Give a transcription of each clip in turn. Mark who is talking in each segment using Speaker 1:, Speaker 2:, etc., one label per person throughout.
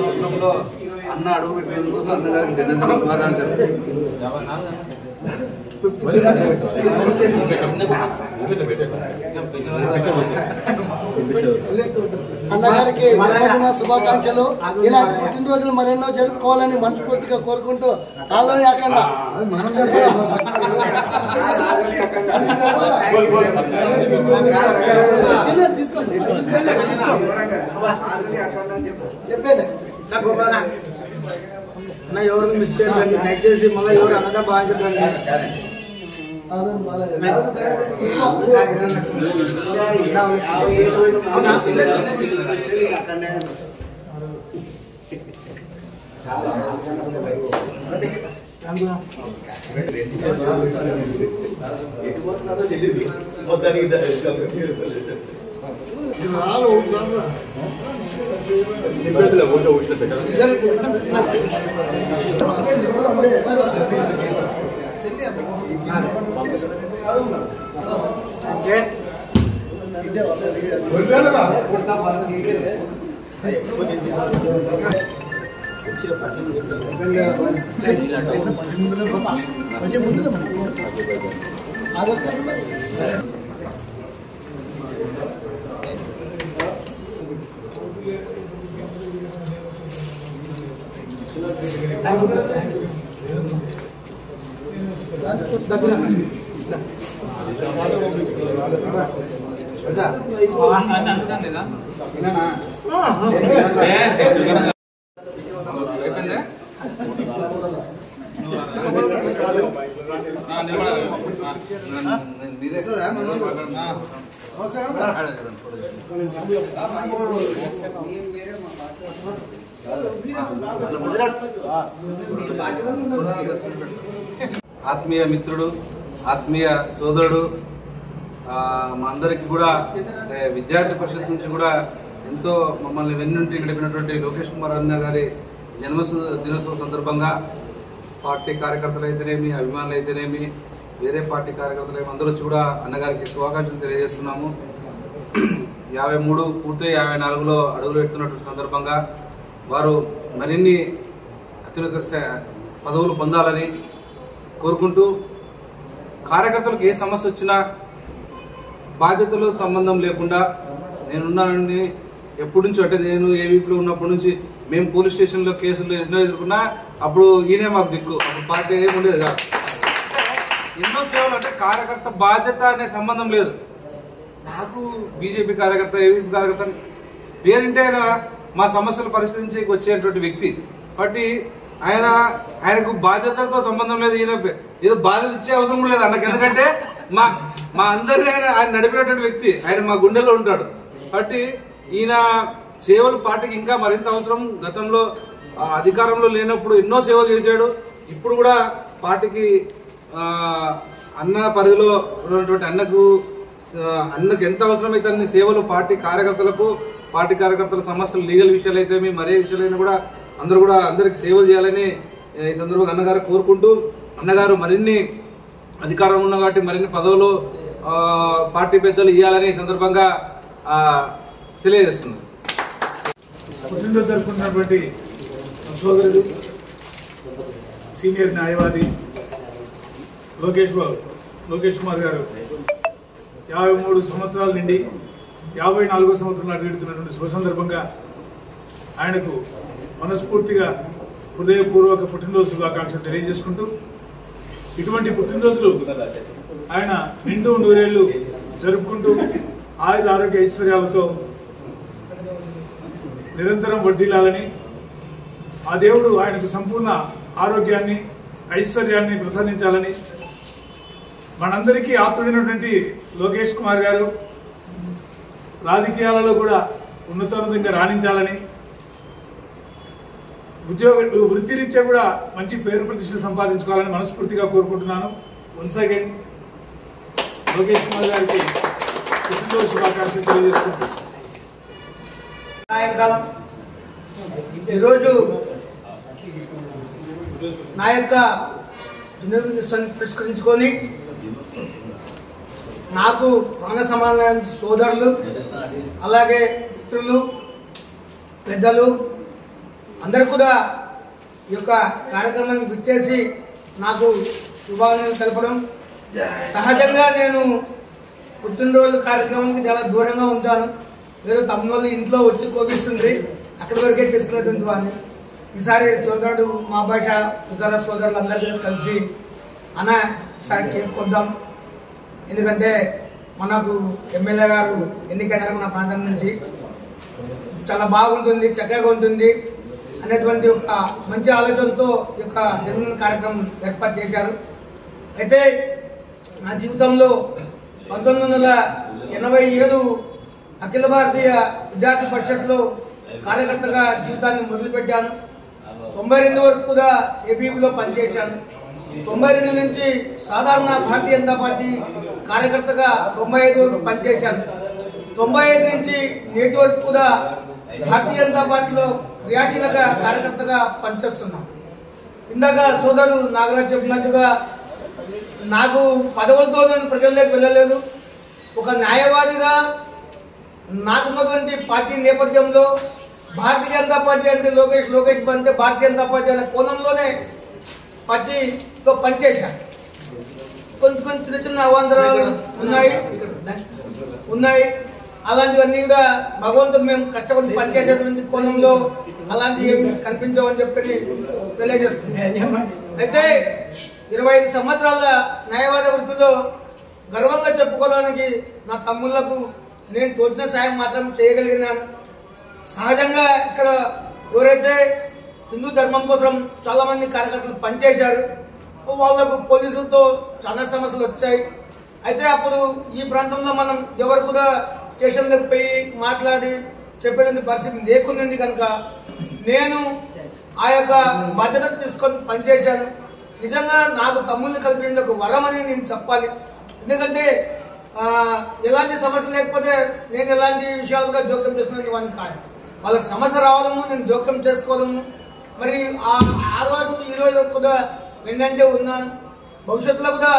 Speaker 1: సంవత్సరంలో అన్న అడుగు పెట్టేందుకు కోసం అన్నగారికి జన్మదిన శుభాకాంక్షలు.
Speaker 2: అన్నగారికి జన్మదిన శుభాకాంక్షలు. ఇలాంటి పుట్టినరోజులు మరెన్నో జరుపుకోవాలని మనస్ఫూర్తిగా కోరుకుంటూ ఆదరణ అఖండ తీసుకోండి చెప్పండి.
Speaker 3: ఎవరిని మిస్ చేయద్దండి దయచేసి, మళ్ళీ ఎవరు అన్నదా బాధ్యతండి.
Speaker 1: ఆత్మీయ మిత్రుడు, ఆత్మీయ సోదరుడు, మా అందరికి కూడా అంటే విద్యార్థి పరిషత్ నుంచి కూడా ఎంతో మమ్మల్ని వెన్నుంటి గడిపినటువంటి లోకేష్ కుమార్ అన్న గారి దినోత్సవం సందర్భంగా పార్టీ కార్యకర్తలు అయితేనేమి, అభిమానులు అయితేనేమి, వేరే పార్టీ కార్యకర్తలు అందరూ వచ్చి కూడా అన్నగారికి శుభాకాంక్షలు తెలియజేస్తున్నాము. 53 పూర్తయి 54లో అడుగులు పెడుతున్నటువంటి సందర్భంగా వారు మరిన్ని అత్యున్నత పదవులు పొందాలని కోరుకుంటూ, కార్యకర్తలకు ఏ సమస్య వచ్చినా బాధ్యతలు సంబంధం లేకుండా నేనున్నానని ఎప్పటి నుంచి అంటే నేను ఏవీపీలో ఉన్నప్పటి నుంచి మేము పోలీస్ స్టేషన్లో కేసులు ఎన్నో ఎదుర్కొన్నా అప్పుడు ఈయనే మాకు దిక్కు. అప్పుడు పార్టీ ఏమి ఉండేది కాదు. ఎన్నో సేవలు అంటే కార్యకర్త బాధ్యత అనే సంబంధం లేదు. నాకు బీజేపీ కార్యకర్త, ఏవీపీ కార్యకర్త పేరింటే ఆయన మా సమస్యలు పరిష్కరించి వచ్చేటువంటి వ్యక్తి. కాబట్టి ఆయనకు బాధ్యతలతో సంబంధం లేదు. ఈయన ఏదో బాధ్యత ఇచ్చే అవసరం కూడా లేదు అన్నకు. ఎందుకంటే మా అందరినీ ఆయన నడిపినటువంటి వ్యక్తి. ఆయన మా గుండెల్లో ఉంటాడు. కాబట్టి ఈయన సేవలు పార్టీకి ఇంకా మరింత అవసరం. గతంలో అధికారంలో లేనప్పుడు ఎన్నో సేవలు చేశాడు. ఇప్పుడు కూడా పార్టీకి అన్న పరిధిలో ఉన్నటువంటి అన్నకు ఎంత అవసరమైతే అన్ని సేవలు పార్టీ కార్యకర్తల సమస్యలు, లీగల్ విషయాలు అయితే మరే విషయాలైనా కూడా అందరికి సేవలు చేయాలని ఈ సందర్భంగా అన్నగారు కోరుకుంటూ, అన్నగారు మరిన్ని అధికారం ఉన్న కాబట్టి మరిన్ని పదవులు పార్టీ పెద్దలు ఇవ్వాలని ఈ సందర్భంగా తెలియజేస్తున్నారు.
Speaker 4: పుట్టినరోజు జరుపుకున్నటువంటి సోదరుడు, సీనియర్ న్యాయవాది లోకేష్ బాబు లోకేష్ కుమార్ గారు 53 సంవత్సరాల నుండి 54వ సంవత్సరంలో అడుగుతున్నటువంటి శుభ సందర్భంగా ఆయనకు మనస్ఫూర్తిగా హృదయపూర్వక పుట్టినరోజు శుభాకాంక్షలు తెలియజేసుకుంటూ ఇటువంటి పుట్టినరోజులు ఆయన నిండు నూరేళ్లు జరుపుకుంటూ ఆయుధ ఆరోగ్య ఐశ్వర్యాలతో నిరంతరం వర్ధిల్లాలని ఆ దేవుడు ఆయనకు సంపూర్ణ ఆరోగ్యాన్ని ఐశ్వర్యాన్ని ప్రసాదించాలని మనందరికీ ఆప్తుడైనటువంటి లోకేష్ కుమార్ గారు రాజకీయాలలో కూడా ఉన్నతోన్నతంగా రాణించాలని వృత్తిరీత్యా కూడా మంచి పేరు ప్రతిష్టలు సంపాదించుకోవాలని మనస్ఫూర్తిగా కోరుకుంటున్నాను. వన్స్ అగైన్ లోకేష్ కుమార్ గారికి పుట్టినరోజు శుభాకాంక్షలు తెలియజేసుకుంటున్నాను.
Speaker 3: సాయంకాలం ఈరోజు నా యొక్క జన్మదినాన్ని పురస్కరించుకొని నాకు ప్రాణ సమానమైన సోదరులు అలాగే మిత్రులు పెద్దలు అందరూ కూడా ఈ యొక్క కార్యక్రమానికి విచ్చేసి నాకు శుభాకాంక్షలు తెలపడం సహజంగా నేను పుట్టినరోజు కార్యక్రమానికి చాలా దూరంగా ఉంటాను. ఏదో తమ్ముళ్ళు ఇంట్లో వచ్చి కోపిస్తుంది అక్కడి వరకే చేసుకునేటువంటి వాడిని. ఈసారి సోదరుడు మా భాష ఇతర సోదరులు అందరికీ కలిసి అన్న ఈసారి కేక్ కొద్దాం, ఎందుకంటే మనకు ఎమ్మెల్యే గారు ఎన్నికైనారు మన ప్రాంతం నుంచి, చాలా బాగుంటుంది చక్కగా ఉంటుంది అనేటువంటి ఒక మంచి ఆలోచనతో ఈ యొక్క జన్మదిన కార్యక్రమం ఏర్పాటు చేశారు. అయితే నా జీవితంలో 1987 అఖిల భారతీయ విద్యార్థి పరిషత్లో కార్యకర్తగా జీవితాన్ని మొదలుపెట్టాను. 92 వరకు కూడా ఏబీపీలో పనిచేశాను. 92 నుంచి సాధారణ భారతీయ జనతా పార్టీ కార్యకర్తగా 95 వరకు పనిచేశాను. 95 నుంచి నేటి వరకు కూడా భారతీయ జనతా పార్టీలో క్రియాశీలక కార్యకర్తగా పనిచేస్తున్నాం. ఇందాక సోదరుడు నాగరాజ్ చెప్పినట్టుగా నాకు పదవులతో నేను ప్రజల్లోకి వెళ్ళలేదు. ఒక న్యాయవాదిగా నాకున్నటువంటి పార్టీ నేపథ్యంలో భారతీయ జనతా పార్టీ అంటే లోకేష్ అంటే భారతీయ జనతా పార్టీ అనే కోణంలోనే పార్టీతో పనిచేశాను. కొంచెం చిన్న చిన్న అవాంతరాలు ఉన్నాయి. అలాంటివన్నీ కూడా భగవంతుడు మేము కష్టపడి పనిచేసేటువంటి కోణంలో అలాంటివి ఏమి కనిపించవని చెప్పి తెలియజేస్తున్నాం. అయితే 25 సంవత్సరాల న్యాయవాద వృత్తిలో గర్వంగా చెప్పుకోవడానికి నా తమ్ముళ్లకు నేను తోచిన సాయం మాత్రం చేయగలిగినాను. సహజంగా ఇక్కడ ఎవరైతే హిందూ ధర్మం కోసం చాలా మంది కార్యకర్తలు పనిచేశారు, వాళ్లకు పోలీసులతో చాలా సమస్యలు వచ్చాయి. అయితే అప్పుడు ఈ ప్రాంతంలో మనం ఎవరు కూడా స్టేషన్లకు పోయి మాట్లాడి చెప్పేటువంటి పరిస్థితి లేకుంది కనుక నేను ఆ యొక్క బాధ్యత తీసుకొని పనిచేశాను. నిజంగా నాకు తమ్ముల్ని కలిపింది ఒక వరం అని నేను చెప్పాలి. ఎందుకంటే ఎలాంటి సమస్య లేకపోతే నేను ఎలాంటి విషయాలు కూడా జోక్యం చేసుకునే వాడిని కాదు. వాళ్ళకి సమస్య రావడము, నేను జోక్యం చేసుకోవడము, మరి ఆ రోజు ఈ రోజు కూడా వెన్నంటే ఉన్నాను, భవిష్యత్తులో కూడా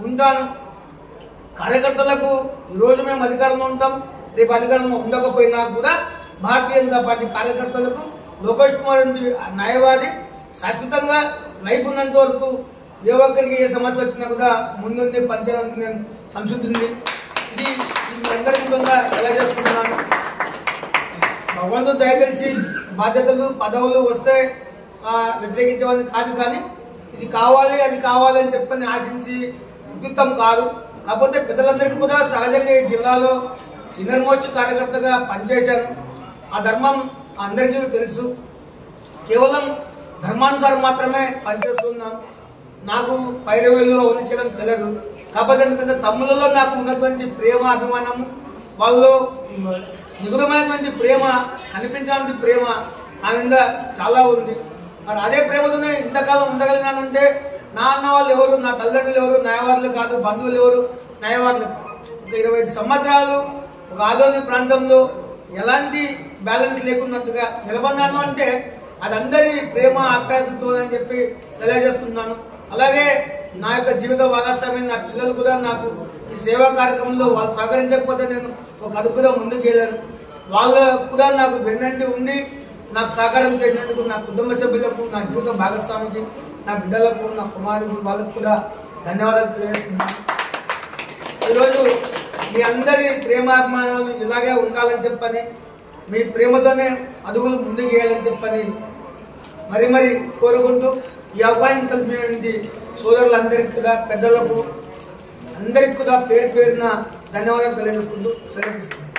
Speaker 3: ఉంటాను. కార్యకర్తలకు ఈరోజు మేము అధికారంలో ఉంటాం, రేపు అధికారంలో ఉండకపోయినా కూడా భారతీయ జనతా పార్టీ కార్యకర్తలకు లోకేష్ కుమార్ న్యాయవాది శాశ్వతంగా లైఫ్ ఉన్నంత వరకు ఏ ఒక్కరికి ఏ సమస్య వచ్చినా కూడా ముందుండి పనిచేయడానికి నేను సంసిద్ధుంది. ఇది అందరికీ తెలియజేసుకుంటున్నాను. భగవంతుడు దయచేసి బాధ్యతలు పదవులు వస్తే వ్యతిరేకించేవాడిని కాదు, కానీ ఇది కావాలి అది కావాలి అని చెప్పని ఆశించి ఉద్యుక్తం కాదు. కాకపోతే పెద్దలందరికీ కూడా సహజంగా ఈ జిల్లాలో సీనియర్ మోస్ట్ కార్యకర్తగా పనిచేశాను. ఆ ధర్మం అందరికీ తెలుసు. కేవలం ధర్మానుసారం మాత్రమే పనిచేస్తున్నాం. నాకు పైరవేలు అవన్నీ చేయడం తెలియదు. కాకపోతే ఎందుకంటే తమ్ములలో నాకు ఉన్నటువంటి ప్రేమ అభిమానము, వాళ్ళు నిగుణమైనటువంటి ప్రేమ, కనిపించినటువంటి ప్రేమ నా మీద చాలా ఉంది. మరి అదే ప్రేమతోనే ఇంతకాలం ఉండగలిగానంటే నా అన్న వాళ్ళు ఎవరు, నా తల్లిదండ్రులు ఎవరు న్యాయవాదులు కాదు, బంధువులు ఎవరు న్యాయవాదులు కాదు. ఒక 25 సంవత్సరాలు ఒక ఆదోని ప్రాంతంలో ఎలాంటి బ్యాలెన్స్ లేకున్నట్టుగా నిలబడినాను అంటే అది అందరి ప్రేమ ఆప్యాయతలతో అని చెప్పి తెలియజేస్తున్నాను. అలాగే నా యొక్క జీవిత భాగస్వామి నా పిల్లలు కూడా నాకు ఈ సేవా కార్యక్రమంలో వాళ్ళు సహకరించకపోతే నేను ఒక అదుపుగా ముందుకు వెళ్ళాను. వాళ్ళు కూడా నాకు వెన్నంటి ఉండి నాకు సహకారం చేసినందుకు నా కుటుంబ సభ్యులకు, నా జీవిత భాగస్వామికి, నా బిడ్డలకు, నా కుమారులకు, వాళ్ళకు కూడా ధన్యవాదాలు తెలియజేస్తున్నాను. ఈరోజు మీ అందరి ప్రేమాభిమానాలు ఇలాగే ఉండాలని చెప్పని, మీ ప్రేమతోనే అడుగులు ముందుకు వేయాలని చెప్పని మరి కోరుకుంటూ ఈ అవకాశం కల్పించినటువంటి సోదరులందరికీ కూడా, పెద్దలకు అందరికీ కూడా పేరున ధన్యవాదాలు తెలియజేసుకుంటూ సెలవు.